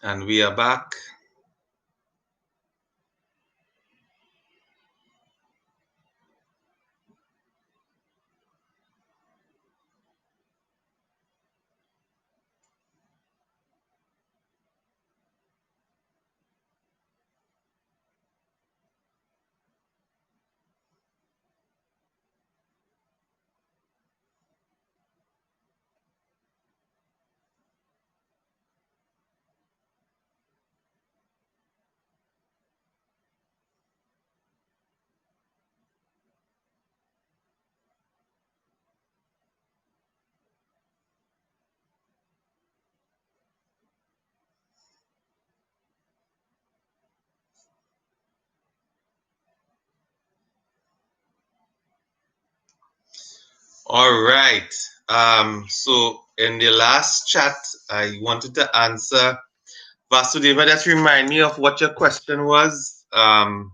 And we are back. All right. So in the last chat, I wanted to answer Vasudeva. Just remind me of what your question was. Right.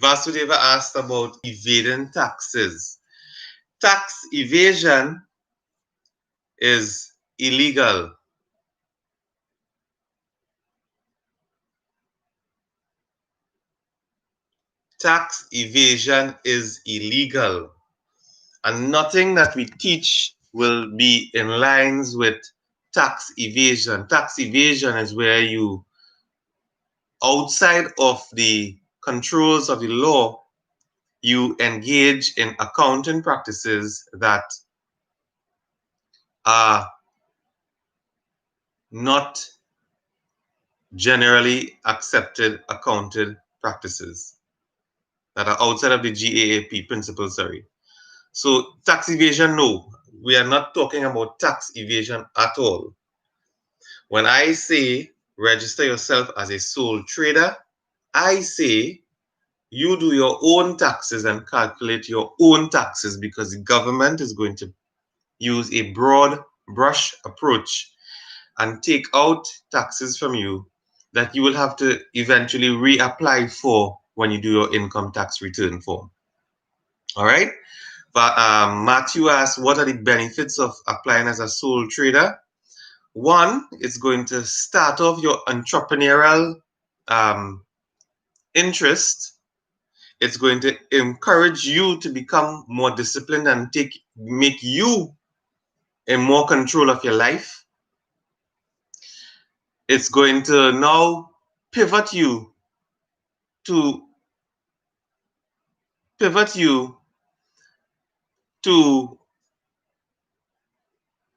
Vasudeva asked about evading taxes. Tax evasion is illegal. Tax evasion is illegal. And nothing that we teach will be in lines with tax evasion. Tax evasion is where you, outside of the controls of the law, you engage in accounting practices that are not generally accepted accounted practices, that are outside of the GAAP principles, sorry. So tax evasion, no, we are not talking about tax evasion at all. When I say register yourself as a sole trader, I say you do your own taxes and calculate your own taxes, because the government is going to use a broad brush approach and take out taxes from you that you will have to eventually reapply for when you do your income tax return form. All right. But Matthew asked, what are the benefits of applying as a sole trader? One, it's going to start off your entrepreneurial interest. It's going to encourage you to become more disciplined and make you in more control of your life. It's going to now pivot you to pivot you to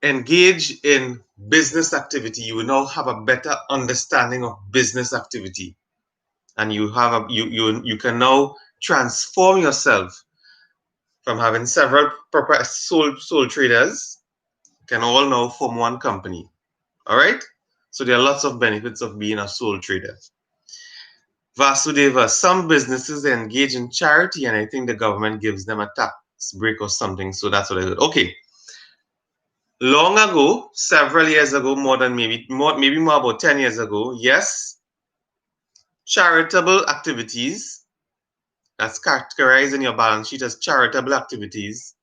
engage in business activity. You will now have a better understanding of business activity, and you can now transform yourself from having several proper sole traders. You can all now form one company. All right. So there are lots of benefits of being a sole trader. Vasudeva, some businesses engage in charity, and I think the government gives them a tax break or something. So that's what I heard. Okay. Long ago, several years ago, maybe more about 10 years ago, yes, charitable activities that's categorized in your balance sheet as charitable activities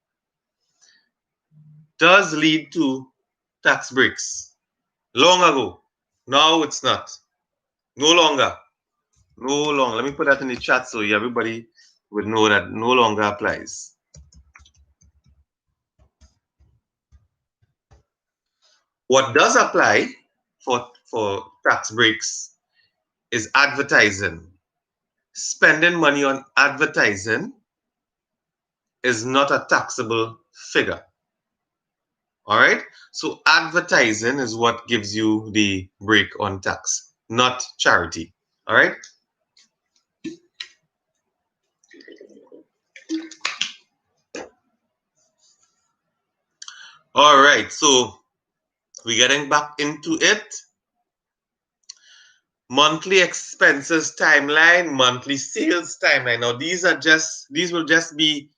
does lead to tax breaks. Long ago. Now it's not. No longer. No longer. Let me put that in the chat so everybody would know that no longer applies. What does apply for tax breaks is advertising. Spending money on advertising is not a taxable figure. All right. So advertising is what gives you the break on tax, not charity. All right. All right. So we're getting back into it. Monthly expenses timeline, monthly sales timeline. Now these will just be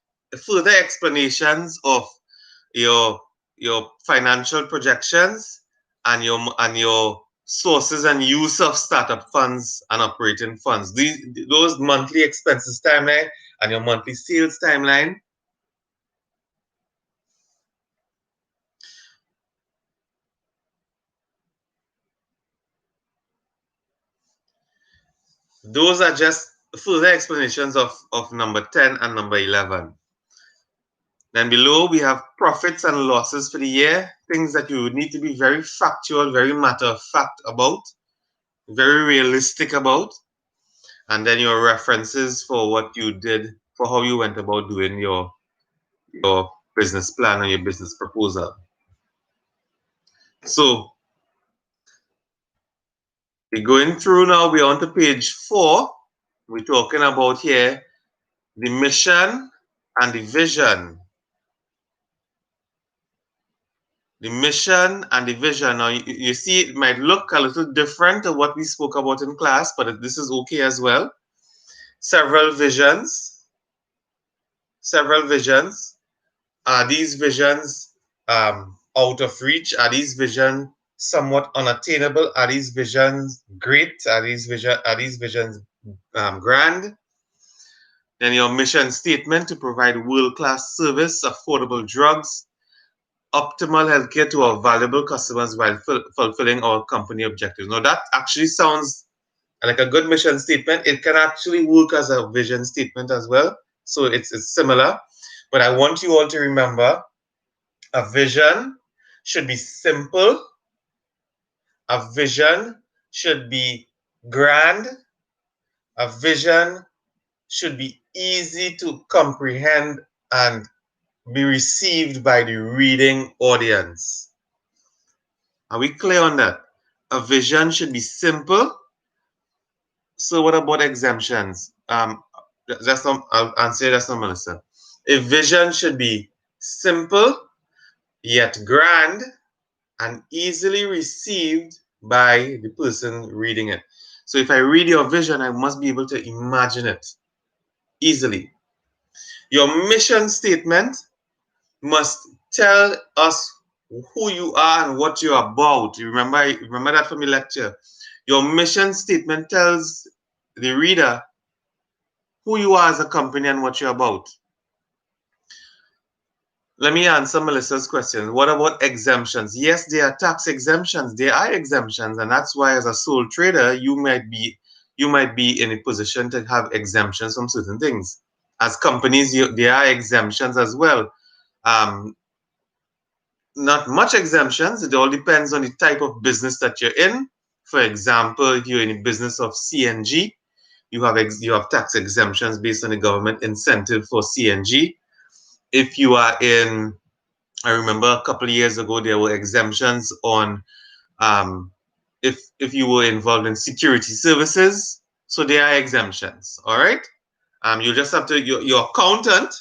further explanations of your financial projections and your sources and use of startup funds and operating funds. Those monthly expenses timeline and your monthly sales timeline Those are just further explanations of number 10 and number 11. Then below we have profits and losses for the year, things that you would need to be very factual, very matter of fact about, very realistic about. And then your references for what you did, for how you went about doing your business plan or your business proposal. So we're going through now, we're on to page 4. We're talking about here the mission and the vision. The mission and the vision. Now, you see, it might look a little different to what we spoke about in class, but this is okay as well. Several visions. Several visions. Are these visions out of reach? Are these visions somewhat unattainable? Are these visions great? Are these visions grand? Then your mission statement to provide world-class service, affordable drugs, optimal healthcare to our valuable customers while fulfilling our company objectives. Now that actually sounds like a good mission statement. It can actually work as a vision statement as well. So it's similar. But I want you all to remember a vision should be simple. A vision should be grand. A vision should be easy to comprehend and be received by the reading audience. Are we clear on that? A vision should be simple. So what about exemptions? I'll answer that's not Melissa. A vision should be simple yet grand and easily received by the person reading it. So if I read your vision, I must be able to imagine it easily. Your mission statement must tell us who you are and what you're about. You remember that from your lecture. Your mission statement tells the reader who you are as a company and what you're about. Let me answer Melissa's question. What about exemptions? Yes, there are tax exemptions. There are exemptions, and that's why, as a sole trader, you might be in a position to have exemptions from certain things. As companies, there are exemptions as well. Not much exemptions. It all depends on the type of business that you're in. For example, if you're in the business of CNG, you have tax exemptions based on the government incentive for CNG. If you are in, I remember a couple of years ago there were exemptions on if you were involved in security services. So there are exemptions. All right. You just have to your accountant,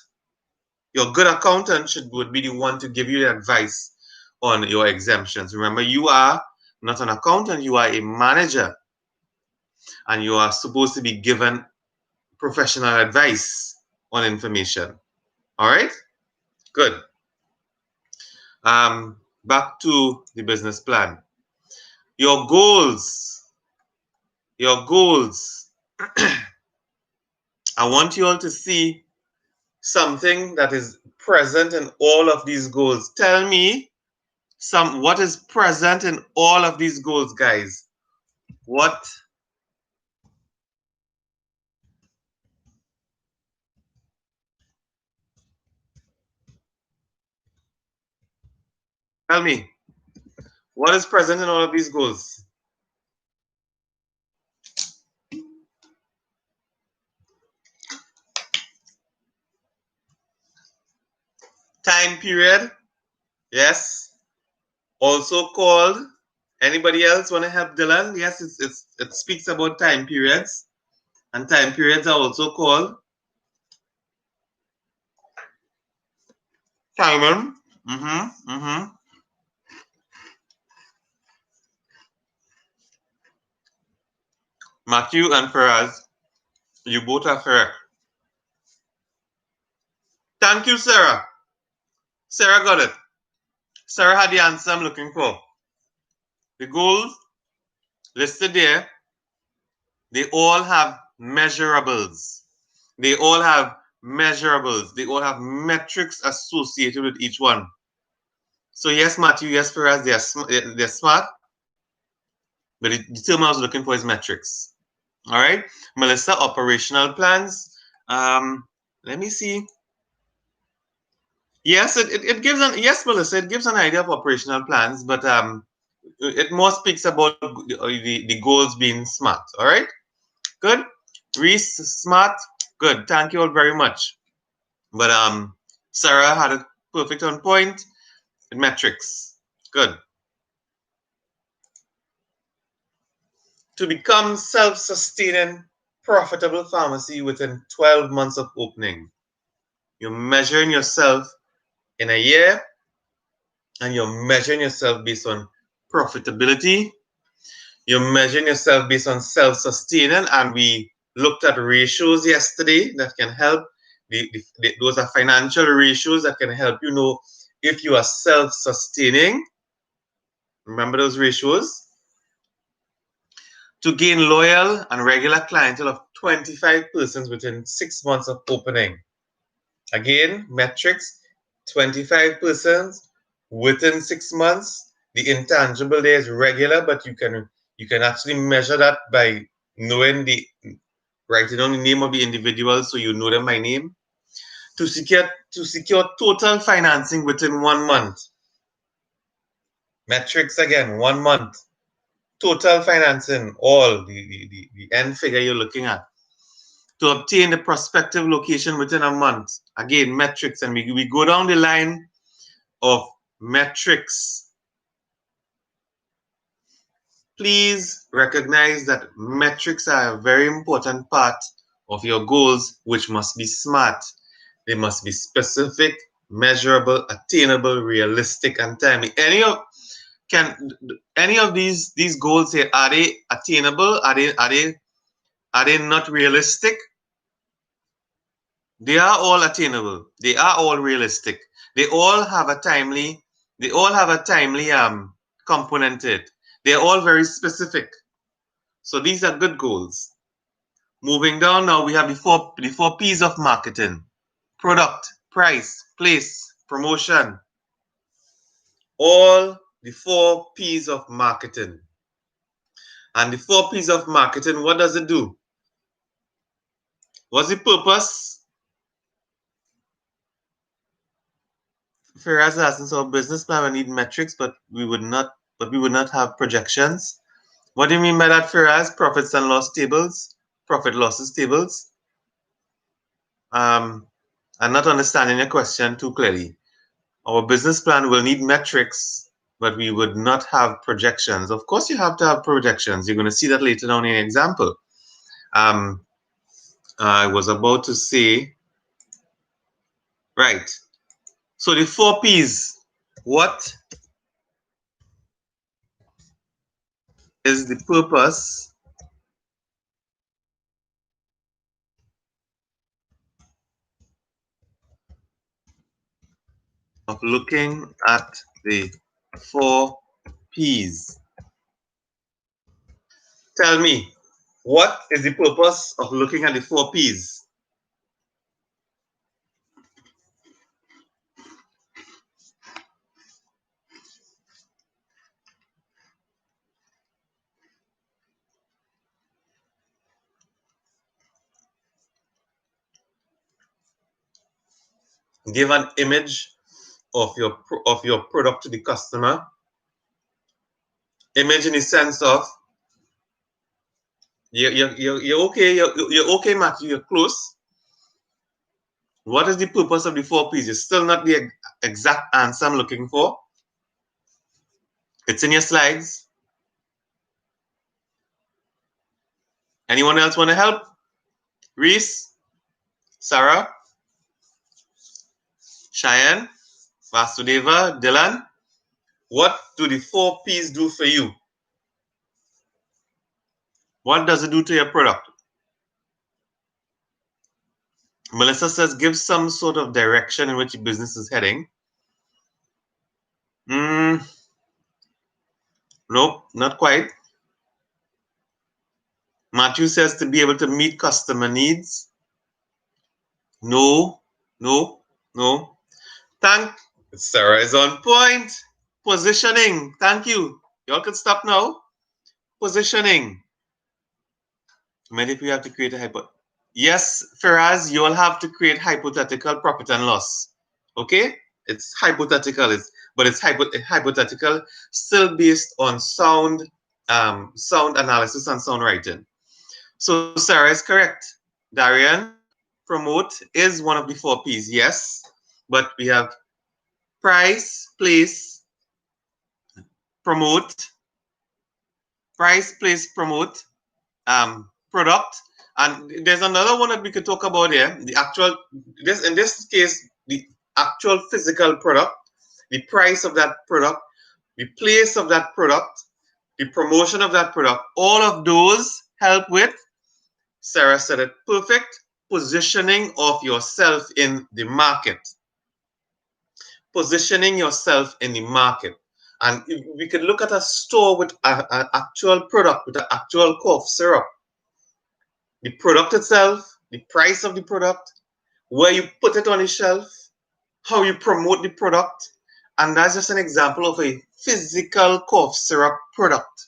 your good accountant would be the one to give you the advice on your exemptions. Remember, you are not an accountant, you are a manager, and you are supposed to be given professional advice on information. All right, good. Back to the business plan. Your goals. Your goals. I want you all to see something that is present in all of these goals. Tell me what is present in all of these goals, guys. What? Tell me. What is present in all of these goals? Time period. Yes. Also called. Anybody else want to help Dylan? Yes, it speaks about time periods. And time periods are also called Simon. Matthew and Faraz, you both are correct. Thank you, Sarah. Sarah got it. Sarah had the answer I'm looking for. The goals listed there, they all have measurables. They all have measurables. They all have metrics associated with each one. So yes, Matthew, yes, Faraz, they're smart. But the term I was looking for is metrics. All right, Melissa, operational plans. Let me see. Yes, it gives an yes, Melissa. It gives an idea of operational plans, but it more speaks about the goals being smart. All right, good. Reese, smart, good. Thank you all very much. But Sarah had a perfect on point. Metrics, good. To become self-sustaining, profitable pharmacy within 12 months of opening. You're measuring yourself in a year, and you're measuring yourself based on profitability. You're measuring yourself based on self-sustaining, and we looked at ratios yesterday that can help. Those are financial ratios that can help you know if you are self-sustaining. Remember those ratios? To gain loyal and regular clientele of 25 persons within 6 months of opening. Again, metrics 25 persons within 6 months. The intangible there is regular, but you can actually measure that by knowing writing down the name of the individual so you know them by name. To secure total financing within 1 month. Metrics again, 1 month. Total financing, all the end figure you're looking at. To obtain the prospective location within a month. Again, metrics, and we go down the line of metrics. Please recognize that metrics are a very important part of your goals, which must be smart. They must be specific, measurable, attainable, realistic, and timely. Any of these goals here, are they attainable? Are they not realistic? They are all attainable. They are all realistic. They all have a timely. They all have a timely component to it. They're all very specific. So these are good goals. Moving down now, we have the four P's of marketing: product, price, place, promotion. All the four P's of marketing. And the four P's of marketing, what does it do? What's the purpose? Firaz asking, so business plan will need metrics, but we would not have projections. What do you mean by that, Firaz? Profits and loss tables, profit losses tables. I'm not understanding your question too clearly. Our business plan will need metrics, but we would not have projections. Of course, you have to have projections. You're going to see that later on in an example. I was about to say, right. So the four P's. What is the purpose of looking at the four P's? Tell me, what is the purpose of looking at the four P's? Give an image of your product to the customer. Image in the sense of you're okay, you're okay, Matthew, you're close. What is the purpose of the four P's? It's still not the exact answer I'm looking for. It's in your slides. Anyone else want to help? Reese, Sarah, Cheyenne, Vasudeva, Dylan. What do the four P's do for you? What does it do to your product? Melissa says, give some sort of direction in which your business is heading. Nope, not quite. Matthew says to be able to meet customer needs. No, no, no. Sarah is on point. Positioning. Thank you. Y'all can stop now. Positioning. Many people have to create a Yes, Faraz, you'll have to create hypothetical profit and loss. Okay? It's hypothetical, but it's hypothetical, still based on sound analysis and sound writing. So Sarah is correct. Darian, promote is one of the four P's, yes. But we have price, promote, promote, product. And there's another one that we could talk about here. The actual, in this case, the actual physical product, the price of that product, the place of that product, the promotion of that product. All of those help with, Sarah said it perfect, positioning of yourself in the market. Positioning yourself in the market. And we could look at a store with an actual product, with an actual cough syrup. The product itself, the price of the product, where you put it on the shelf, how you promote the product. And that's just an example of a physical cough syrup product.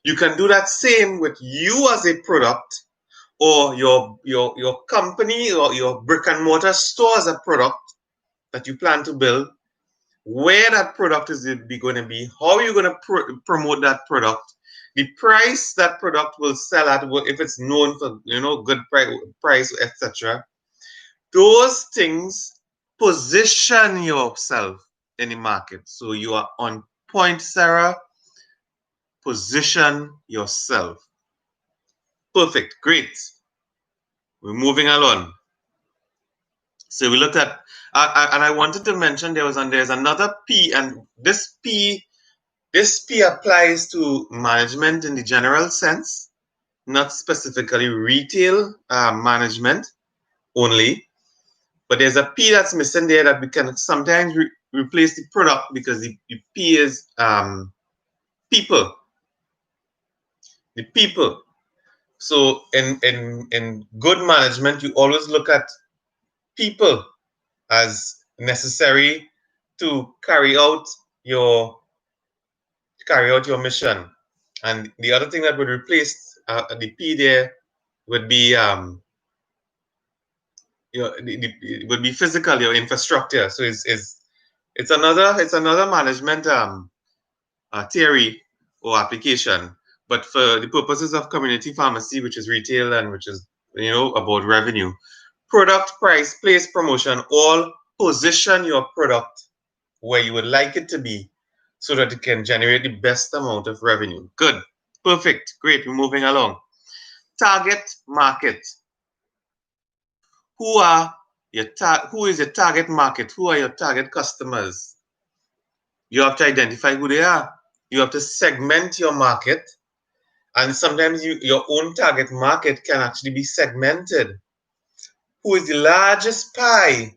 You can do that same with you as a product, or your company or your brick and mortar store as a product that you plan to build, where that product is going to be, how you're going to promote that product, the price that product will sell at, if it's known for good price, etc. Those things position yourself in the market. So you are on point, Sarah. Position yourself. Perfect. Great. We're moving along. So we looked at, and I wanted to mention there's another P, and this P applies to management in the general sense, not specifically retail management only. But there's a P that's missing there that we can sometimes replace the product, because the P is people. The people. So in good management, you always look at people as necessary to carry out your mission. And the other thing that would replace the P there would be it would be physical, your infrastructure. So it's another management theory or application. But for the purposes of community pharmacy, which is retail and which is about revenue, product, price, place, promotion, all position your product where you would like it to be so that it can generate the best amount of revenue. Good. Perfect. Great. We're moving along. Target market. Who is your target market? Who are your target customers? You have to identify who they are. You have to segment your market. And sometimes your own target market can actually be segmented. Who is the largest pie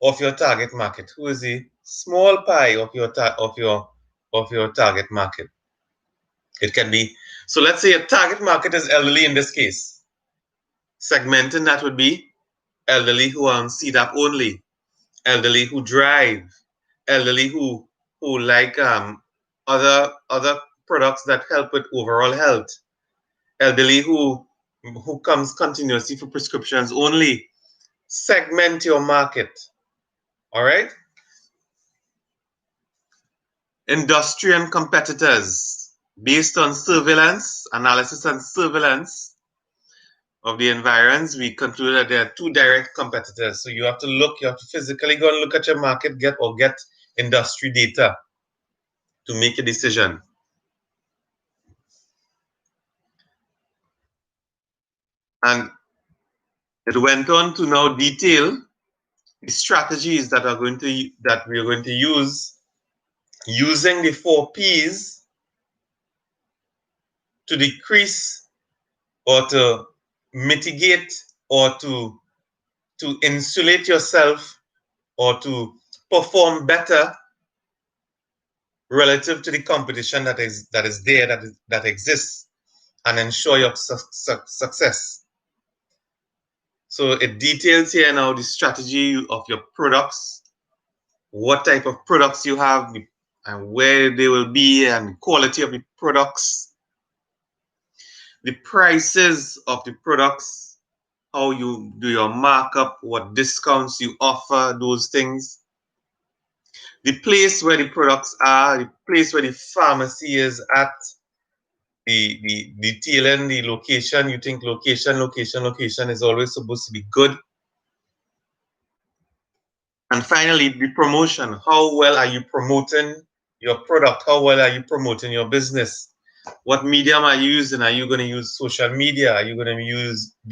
of your target market? Who is the small pie of your target market? It can be, so let's say your target market is elderly in this case. Segmenting that would be elderly who are on CDAP only, elderly who drive, elderly who like other products that help with overall health, elderly who comes continuously for prescriptions only. Segment your market. All right. Industry and competitors. Based on surveillance, analysis and surveillance of the environs, we concluded that there are two direct competitors. So you have to physically go and look at your market, get industry data to make a decision. And it went on to now detail the strategies that we are going to use using the 4 Ps to decrease or to mitigate or to insulate yourself or to perform better relative to the competition that exists, and ensure your success. So it details here now the strategy of your products, what type of products you have, and where they will be, and quality of the products. the prices of the products, how you do your markup, what discounts you offer, those things. The place where the products are, the place where the pharmacy is at, the detailing, the location. You think location is always supposed to be good. And finally, the promotion. How well are you promoting your product? How well are you promoting your business? What medium are you using? Are you going to use social media? Are you going to be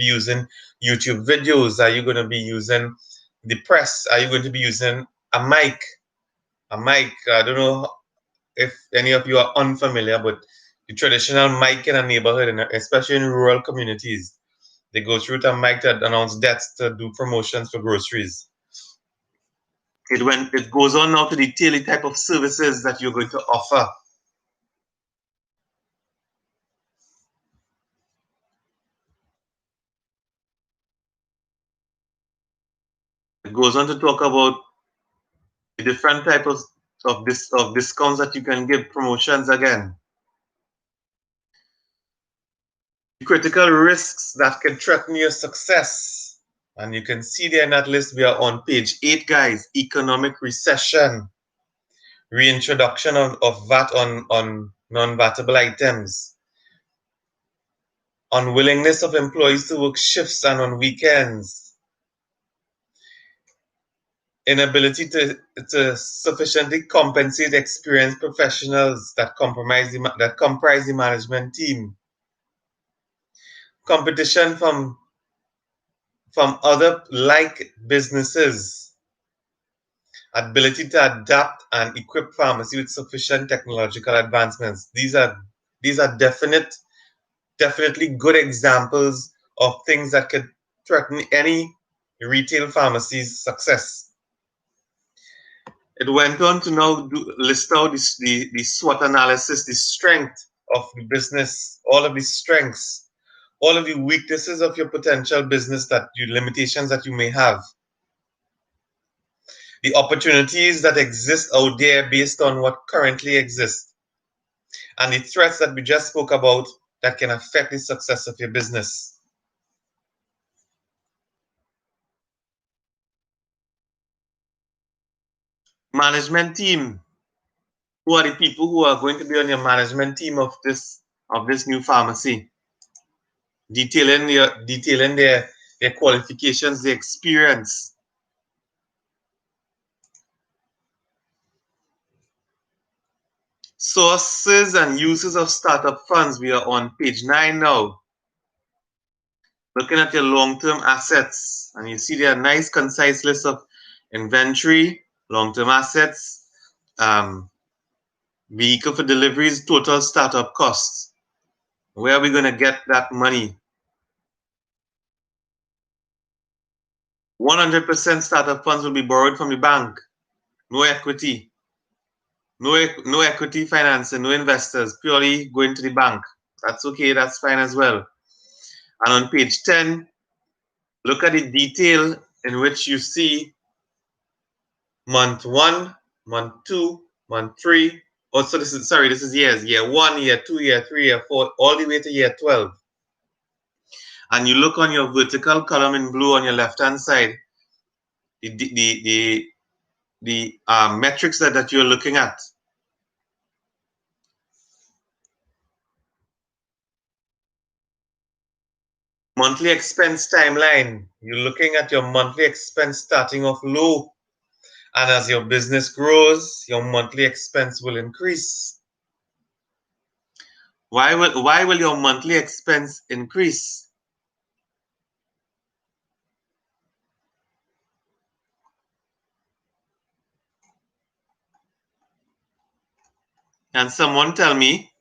using YouTube videos? Are you going to be using the press? Are you going to be using a mic? A mic. I don't know if any of you are unfamiliar, but the traditional mic in a neighborhood, and especially in rural communities, they go through to a mic to announce deaths, to do promotions for groceries. It goes on now to detail the type of services that you're going to offer. It goes on to talk about the different types of discounts that you can give, promotions again. The critical risks that can threaten your success. And you can see there in that list, we are on page 8, guys. Economic recession, reintroduction of VAT on non-vatable items, unwillingness of employees to work shifts and on weekends, inability to sufficiently compensate experienced professionals that comprise the management team, competition from other like businesses, ability to adapt and equip pharmacy with sufficient technological advancements. These are definitely good examples of things that could threaten any retail pharmacy's success. It went on to now list out the SWOT analysis, the strength of the business, all of the strengths, all of the weaknesses of your potential business, that you limitations that you may have, the opportunities that exist out there based on what currently exists, and the threats that we just spoke about that can affect the success of your business. Management team. Who are the people who are going to be on your management team of this new pharmacy? Detailing their qualifications, their experience. Sources and uses of startup funds. We are on page 9 now. Looking at your long-term assets, and you see there a nice concise list of inventory, long-term assets, vehicle for deliveries, total startup costs. Where are we going to get that money? 100% startup funds will be borrowed from the bank. No equity. No equity financing, no investors, purely going to the bank. That's okay, that's fine as well. And on page 10, look at the detail in which you see month 1, month 2, month 3. Oh, so this is years. Year 1, year 2, year 3, year 4, all the way to year 12. And you look on your vertical column in blue on your left-hand side, the metrics that you're looking at. Monthly expense timeline. You're looking at your monthly expense starting off low. And as your business grows, your monthly expense will increase. Why will your monthly expense increase? Can someone tell me,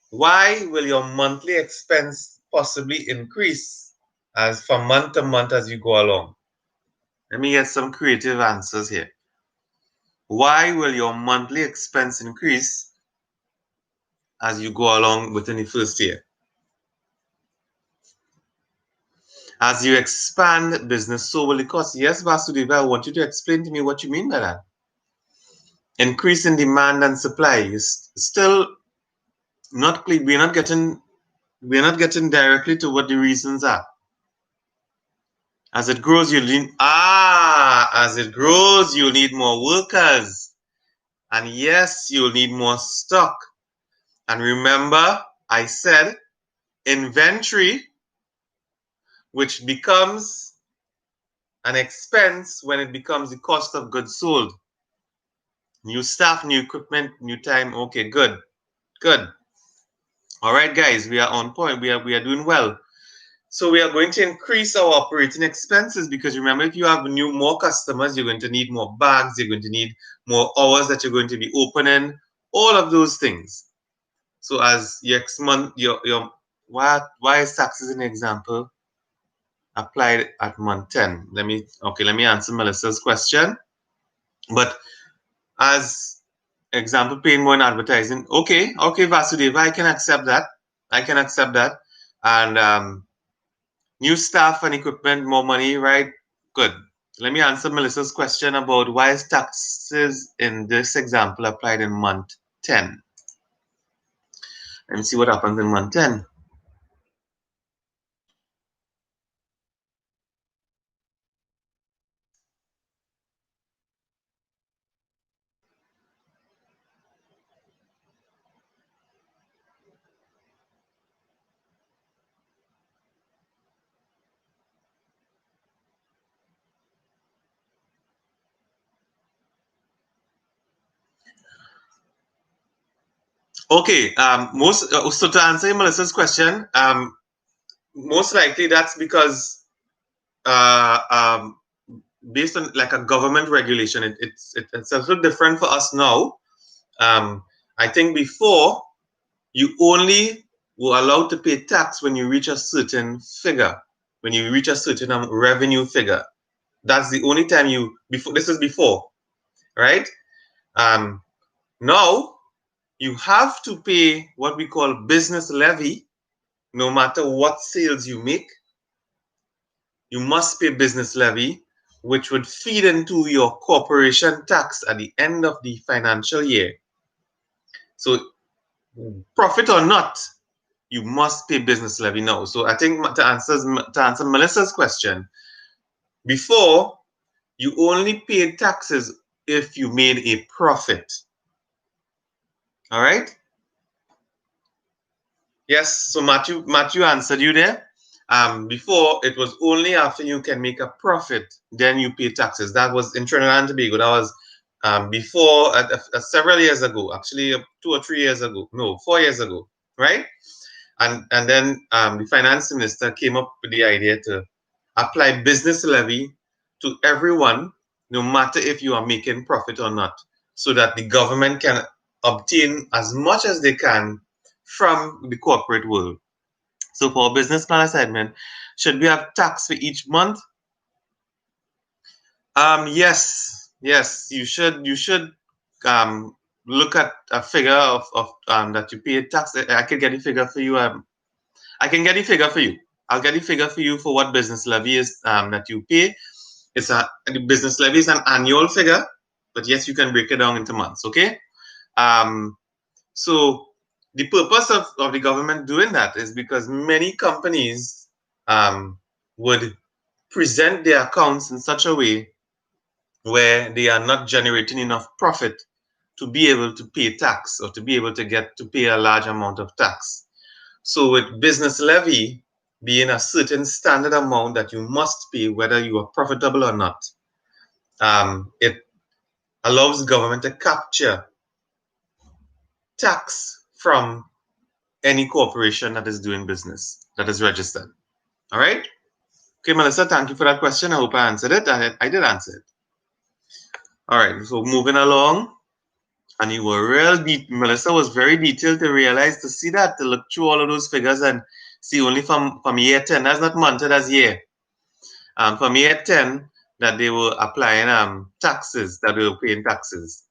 why will your monthly expense possibly increase as from month to month as you go along? Let me get some creative answers here. Why will your monthly expense increase as you go along within the first year? As you expand business, so will it cost. Yes, Vasudeva, I want you to explain to me what you mean by that. Increase in demand and supply is still not clear. We're not getting we're not getting directly to what the reasons are. As it grows, as it grows, you'll need more workers. And yes, you'll need more stock. And remember, I said inventory, which becomes an expense when it becomes the cost of goods sold. New staff, new equipment, new time. Okay, good, good. All right, guys, we are on point. We are doing well. So we are going to increase our operating expenses because remember, if you have more customers, you're going to need more bags. You're going to need more hours that you're going to be opening. All of those things. So as your month, your why is taxes an example applied at month 10? Let me answer Melissa's question. But as example, paying more in advertising. Okay, Vasudeva, I can accept that. I can accept that. And new staff and equipment, more money, right? Good. Let me answer Melissa's question about why is taxes in this example applied in month 10. And see what happens in month 10. Okay, so to answer Melissa's question, most likely that's because uh, um, based on like a government regulation, it's a little different for us now. I think before you only were allowed to pay tax when you reach a certain figure, when you reach a certain revenue figure. That's the only time before. This is before, right? Um, Now you have to pay what we call business levy. No matter what sales you make, you must pay business levy, which would feed into your corporation tax at the end of the financial year. So, profit or not, you must pay business levy now. So, I think to answer Melissa's question, before you only paid taxes if you made a profit. All right. Yes. So Matthew answered you there. Before it was only after you can make a profit, then you pay taxes. That was in Trinidad and Tobago. That was before several years ago, actually 2 or 3 years ago. No, 4 years ago, right? And then the finance minister came up with the idea to apply business levy to everyone, no matter if you are making profit or not, so that the government can obtain as much as they can from the corporate world. So for a business plan assignment, should we have tax for each month? Yes, you should. Look at a figure of that you pay tax. I can get a figure for you. I can get a figure for you. I'll get a figure for you for what business levy is that you pay. The business levy is an annual figure, but yes, you can break it down into months. Okay. Um, so the purpose of the government doing that is because many companies would present their accounts in such a way where they are not generating enough profit to be able to pay tax or to be able to pay a large amount of tax. So with business levy being a certain standard amount that you must pay whether you are profitable or not, it allows the government to capture tax from any corporation that is doing business, that is registered. All right? Okay, Melissa, thank you for that question. I hope I answered it. I did answer it. All right, so moving along. And you were Melissa was very detailed to realize, to see that, to look through all of those figures and see only from year 10. That's not month, that's year. From year 10, that they were applying taxes, that they were paying taxes.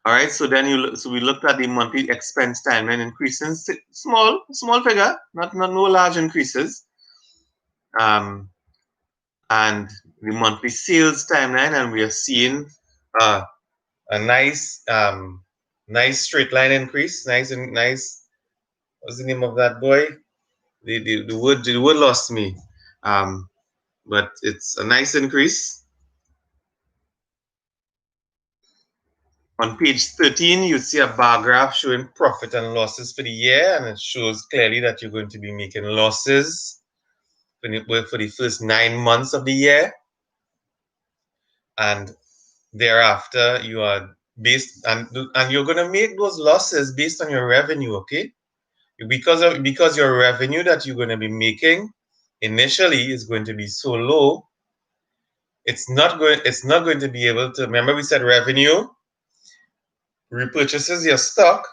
All right, so then we looked at the monthly expense timeline increasing, small figure, not no large increases. And the monthly sales timeline, and we are seeing a nice nice straight line increase, nice What's the name of that boy? The word lost me. But it's a nice increase. On page 13, you see a bar graph showing profit and losses for the year, and it shows clearly that you're going to be making losses for the first 9 months of the year, and thereafter you are and you're going to make those losses based on your revenue, okay? Because your revenue that you're going to be making initially is going to be so low, it's not going to be able to. Remember, we said revenue repurchases your stock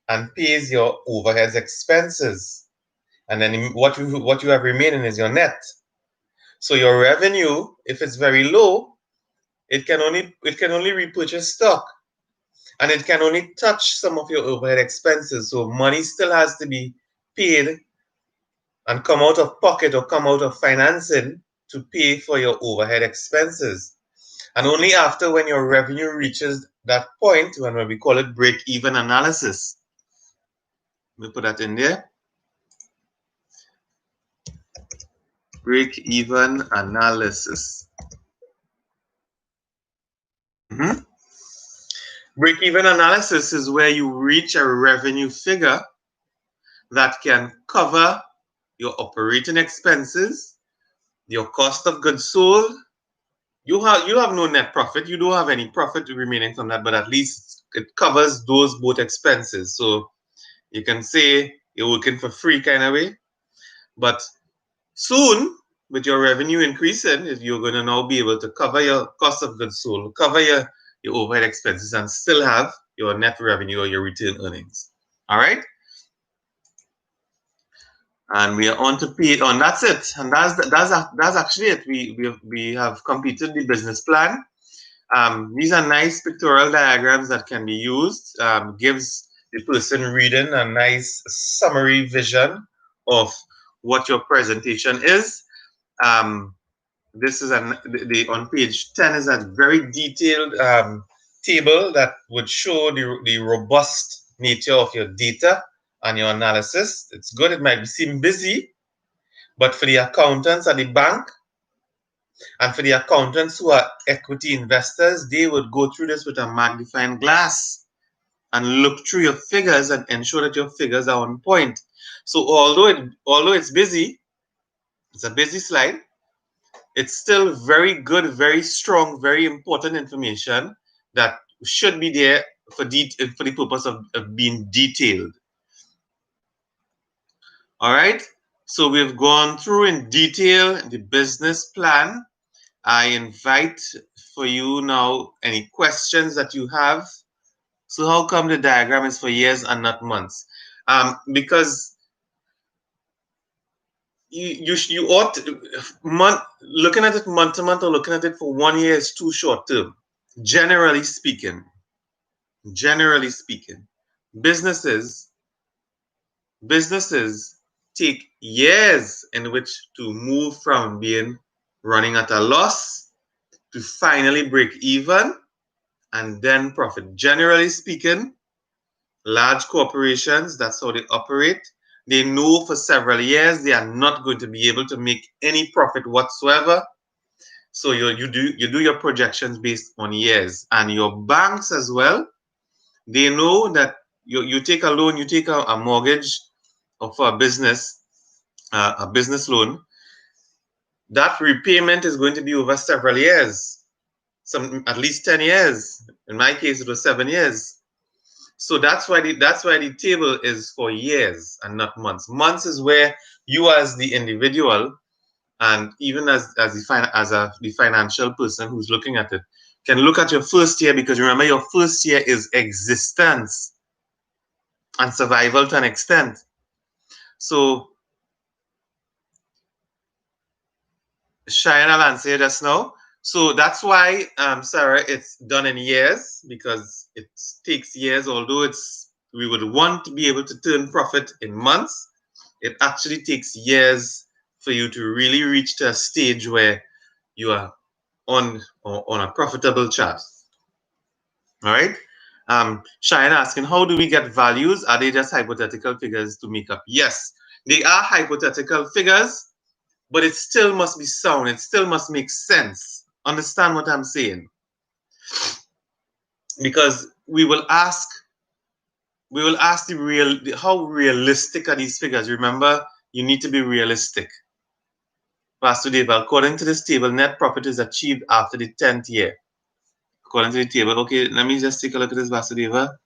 and pays your overheads expenses, and then what you have remaining is your net. So your revenue, if it's very low, it can only repurchase stock, and it can only touch some of your overhead expenses. So money still has to be paid and come out of pocket or come out of financing to pay for your overhead expenses. And only after, when your revenue reaches that point, when we call it break-even analysis. Let me put that in there. Break-even analysis. Break-even analysis is where you reach a revenue figure that can cover your operating expenses, your cost of goods sold. You have no net profit. You don't have any profit remaining from that, but at least it covers those both expenses. So you can say you're working for free kind of way. But soon, with your revenue increasing, you're going to now be able to cover your cost of goods sold, cover your overhead expenses, and still have your net revenue or your return earnings. All right? And we are on to pay on. That's it. And that's actually it. We have completed the business plan. These are nice pictorial diagrams that can be used. Gives the person reading a nice summary vision of what your presentation is. This is on page 10 is a very detailed table that would show the robust nature of your data and your analysis. It's good. It might seem busy, but for the accountants at the bank and for the accountants who are equity investors, they would go through this with a magnifying glass and look through your figures and ensure that your figures are on point. So although it's busy, it's a busy slide, it's still very good, very strong, very important information that should be there for the purpose of being detailed. All right. So we've gone through in detail the business plan. I invite for you now any questions that you have. So how come the diagram is for years and not months? Because you ought looking at it month to month or looking at it for 1 year is too short term. Generally speaking, businesses take years in which to move from being running at a loss to finally break even and then profit. Generally speaking, large corporations, that's how they operate. They know for several years they are not going to be able to make any profit whatsoever. So you do your projections based on years. And your banks as well, they know that you take a loan, you take a mortgage for a business loan. That repayment is going to be over several years, at least 10 years. In my case, it was 7 years. So that's why the table is for years and not months. Months is where you as the individual and even as the financial person who's looking at it can look at your first year, because remember your first year is existence and survival to an extent. So Cheyenne, I'll answer just now. So that's why, Sarah, it's done in years, because it takes years. Although we would want to be able to turn profit in months, it actually takes years for you to really reach to a stage where you are on a profitable chart. All right. Cheyenne asking, how do we get values? Are they just hypothetical figures to make up? Yes, they are hypothetical figures, but it still must be sound. It still must make sense. Understand what I'm saying? Because we will ask how realistic are these figures? Remember, you need to be realistic. Vasudeva, according to this table, net profit is achieved after the 10th year. According to the table. Okay, let me just take a look at this, Vasudeva.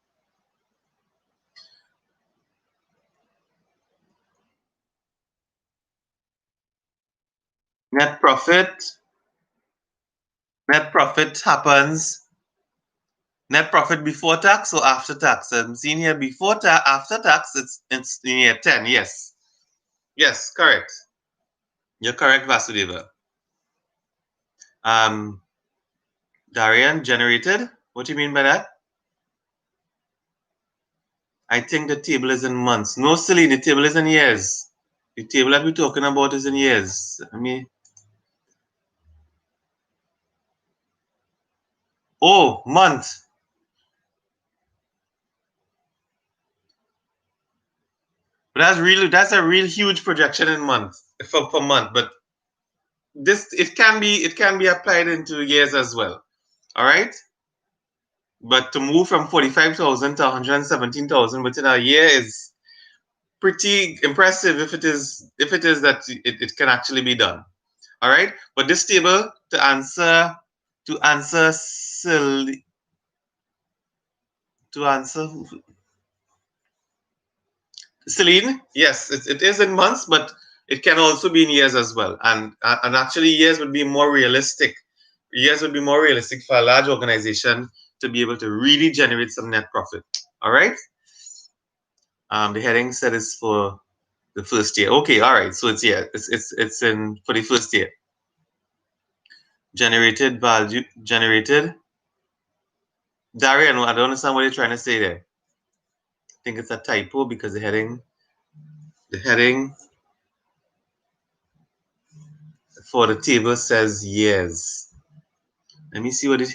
Net profit. Net profit happens. Net profit before tax or after tax? I'm seeing here after tax, it's in year 10. Yes. Yes, correct. You're correct, Vasudeva. Um, Darian, generated? What do you mean by that? I think the table is in months. No, silly, the table is in years. The table that we're talking about is in years. Oh, month. But that's a real huge projection in month for month. But this it can be applied into years as well. All right. But to move from 45,000 to 117,000 within a year is pretty impressive if it is that it can actually be done. All right. But this table to answer silly to answer Celine, yes, it is in months, but it can also be in years as well. And actually, years would be more realistic. Years would be more realistic for a large organization to be able to really generate some net profit. All right. The heading said it's for the first year. Okay. All right. So it's in for the first year. Generated value generated. Darian, I don't understand what you're trying to say there. I think it's a typo because the heading for the table says years. Let me see what it.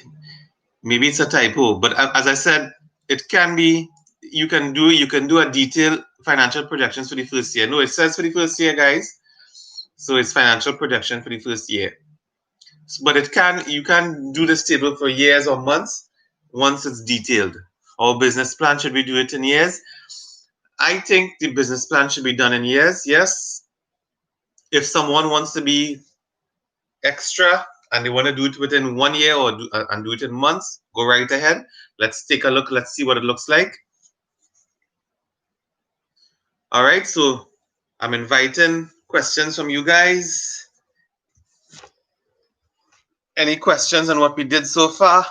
Maybe it's a typo, but as I said, it can be. You can do a detailed financial projections for the first year. No, it says for the first year, guys. So it's financial projection for the first year. But you can do this table for years or months once it's detailed. Our business plan, should we do it in years? I think the business plan should be done in years. Yes. If someone wants to be extra and they want to do it within 1 year and do it in months, go right ahead. Let's take a look. Let's see what it looks like. All right. So I'm inviting questions from you guys. Any questions on what we did so far?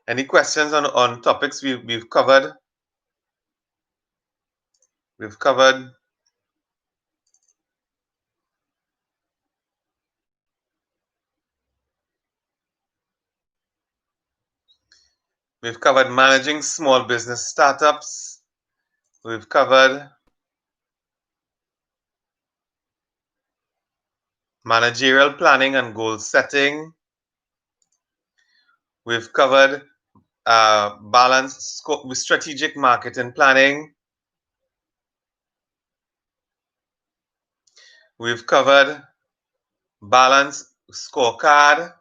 Any questions on topics we've covered? We've covered managing small business startups. We've covered managerial planning and goal setting. We've covered balanced scope with strategic marketing planning. We've covered balanced scorecard.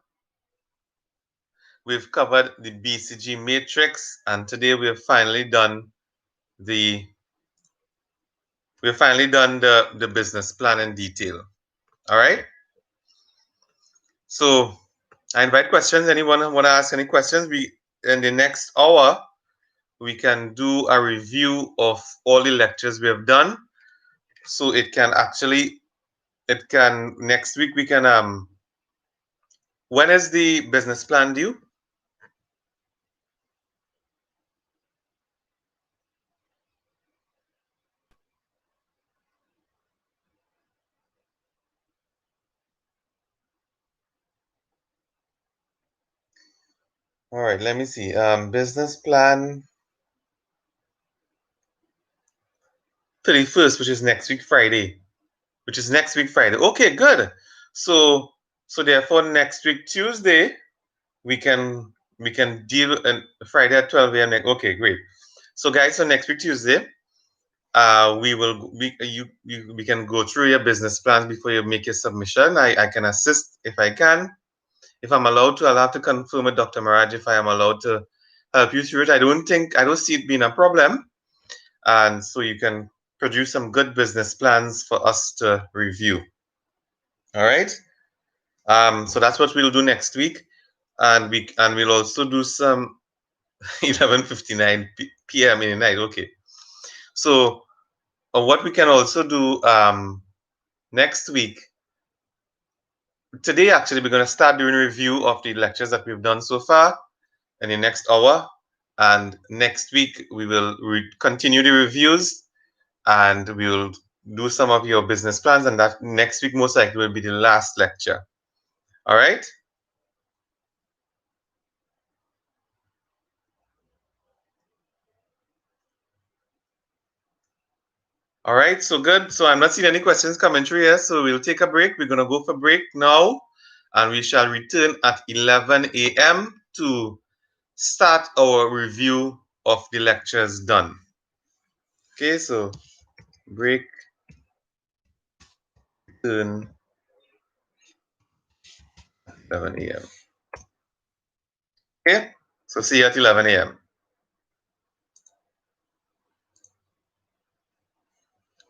We've covered the BCG matrix, and today we've finally done the business plan in detail. All right. So I invite questions. Anyone want to ask any questions? We in the next hour we can do a review of all the lectures we have done. So next week we can when is the business plan due? All right, let me see. Business plan 31st, which is next week Friday. Okay, good. So therefore next week Tuesday we can deal and Friday at 12 a.m. Okay, great. So guys, so next week Tuesday, we can go through your business plans before you make your submission. I can assist if I can. If I'm allowed to, I'll have to confirm with Dr. Maraj if I am allowed to help you through it. I don't see it being a problem. And so you can produce some good business plans for us to review. All right. So that's what we'll do next week. And we'll also do some 11:59 p.m. in the night. Okay. So what we can also do next week, today actually, we're going to start doing a review of the lectures that we've done so far in the next hour. And next week, we will continue the reviews and we will do some of your business plans. And that next week, most likely, will be the last lecture. All right. All right. So good. So I'm not seeing any questions coming through here. So we'll take a break. We're going to go for break now. And we shall return at 11 a.m. to start our review of the lectures done. Okay, so break, return 11 a.m. Okay, so see you at 11 a.m.